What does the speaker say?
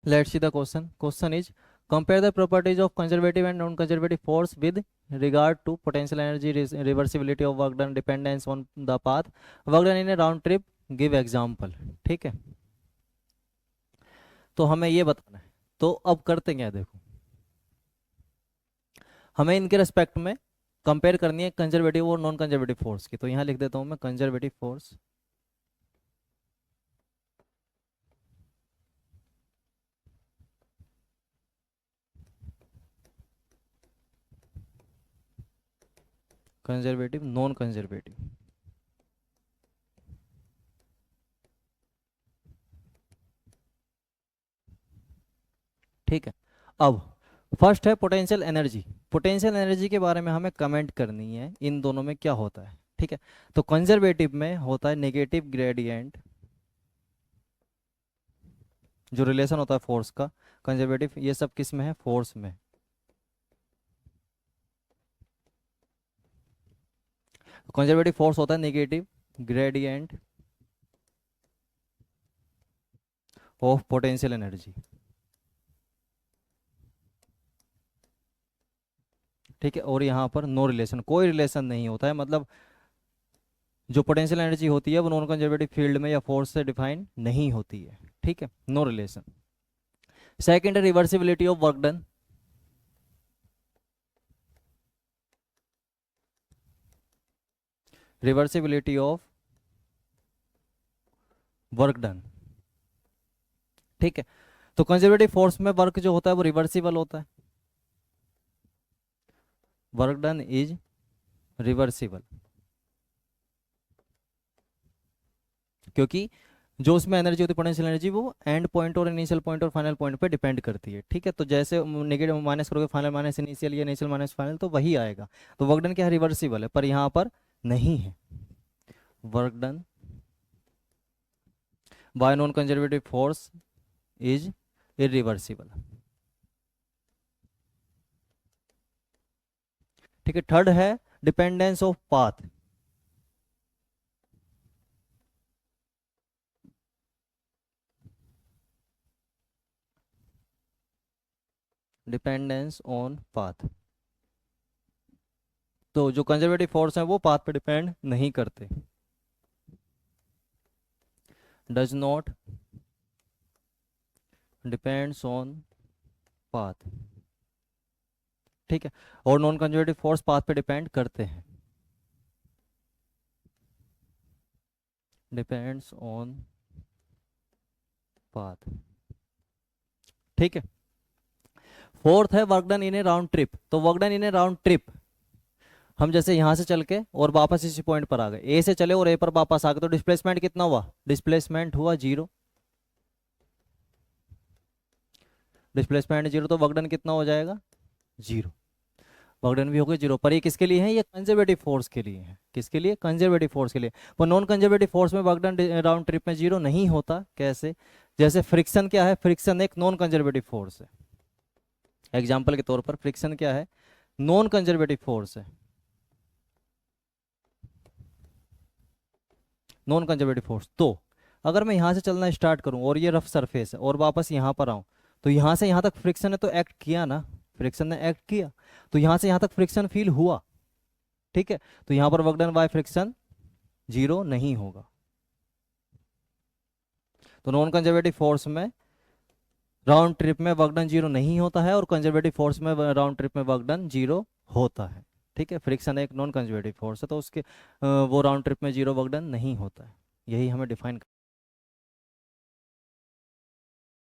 Let's see the question. Question is, compare the properties of conservative and non-conservative force with regard to potential energy, reversibility of work done, dependence on the path, work done in a round trip. Give example. ठीक है, तो हमें ये बताना है। तो अब करते क्या है, देखो, हमें इनके रेस्पेक्ट में कंपेयर करनी है कंजर्वेटिव और नॉन कंजर्वेटिव फोर्स की। तो यहाँ लिख देता हूँ मैं conservative force, conservative, non conservative. ठीक है, अब फर्स्ट है पोटेंशियल एनर्जी। पोटेंशियल एनर्जी के बारे में हमें कमेंट करनी है इन दोनों में क्या होता है। ठीक है, तो कंजर्वेटिव में होता है नेगेटिव ग्रेडियंट, जो रिलेशन होता है फोर्स का। कंजर्वेटिव ये सब किस में है, फोर्स में। कंजर्वेटिव फोर्स होता है negative gradient of potential energy. ठीक है, और यहाँ पर नो रिलेशन, कोई रिलेशन नहीं होता है, मतलब जो पोटेंशियल एनर्जी होती है वो नॉन कंजर्वेटिव फील्ड में या फोर्स से डिफाइन नहीं होती है। ठीक है, नो रिलेशन। सेकंड है reversibility of work done. Reversibility of work done. ठीक है, तो कंजर्वेटिव फोर्स में वर्क जो होता है वो रिवर्सिबल होता है, वर्क डन इज रिवर्सिबल, क्योंकि जो उसमें एनर्जी होती है पोटेंशियल एनर्जी वो एंड पॉइंट और इनिशियल पॉइंट और फाइनल पॉइंट पे डिपेंड करती है। ठीक है, तो जैसे नेगेटिव माइनस करोगे फाइनल माइनस इनिशियल या इनिशियल माइनस फाइनल तो वही आएगा। तो वर्क डन क्या है, रिवर्सिबल है, पर यहाँ पर नहीं है। Work done by non conservative force is irreversible. ठीक है, थर्ड है dependence of path. Dependence on path, तो जो कंजर्वेटिव फोर्स है वो पाथ पे डिपेंड नहीं करते, does not depends on path. ठीक है, और नॉन कंजर्वेटिव फोर्स पाथ पे डिपेंड करते हैं, डिपेंड्स ऑन पाथ। ठीक है, फोर्थ है work done in a round trip. तो work done in a round trip, हम जैसे यहां से चल के और वापस इसी पॉइंट पर आ गए, ए से चले और ए पर वापस आ गए, तो डिस्प्लेसमेंट कितना हुआ, डिस्प्लेसमेंट हुआ जीरो। डिस्प्लेसमेंट जीरो, तो वर्क डन कितना हो जाएगा, जीरो। वर्क डन भी हो गया जीरो, पर ये किसके लिए है, ये कंजर्वेटिव फोर्स के लिए है। किसके लिए, कंजर्वेटिव फोर्स के लिए। पर नॉन कंजर्वेटिव फोर्स में वर्क डन राउंड ट्रिप में जीरो नहीं होता। कैसे, जैसे फ्रिक्शन क्या है, फ्रिक्शन एक नॉन कंजर्वेटिव फोर्स है। एग्जाम्पल के तौर पर फ्रिक्शन क्या है, नॉन कंजर्वेटिव फोर्स है, नॉन कंजर्वेटिव फोर्स। तो अगर मैं यहाँ से चलना स्टार्ट करूँ और ये रफ सरफेस है और वापस यहाँ पर आऊँ, तो यहाँ से यहाँ तक फ्रिक्शन ने तो एक्ट किया ना, फ्रिक्शन ने एक्ट किया, तो यहाँ से यहाँ तक फ्रिक्शन फील हुआ। ठीक है, तो यहाँ पर work done by friction zero नहीं होगा। तो नॉन कंजर्वेटिव फोर्स में राउंड ट्रिप में वर्क डन जीरो नहीं होता है, और कंजर्वेटिव फोर्स में राउंड ट्रिप में वर्क डन जीरो होता है। ठीक है, फ्रिक्शन एक नॉन कंजर्वेटिव फोर्स है, तो उसके वो राउंड ट्रिप में जीरो वर्क डन नहीं होता है। यही हमें डिफाइन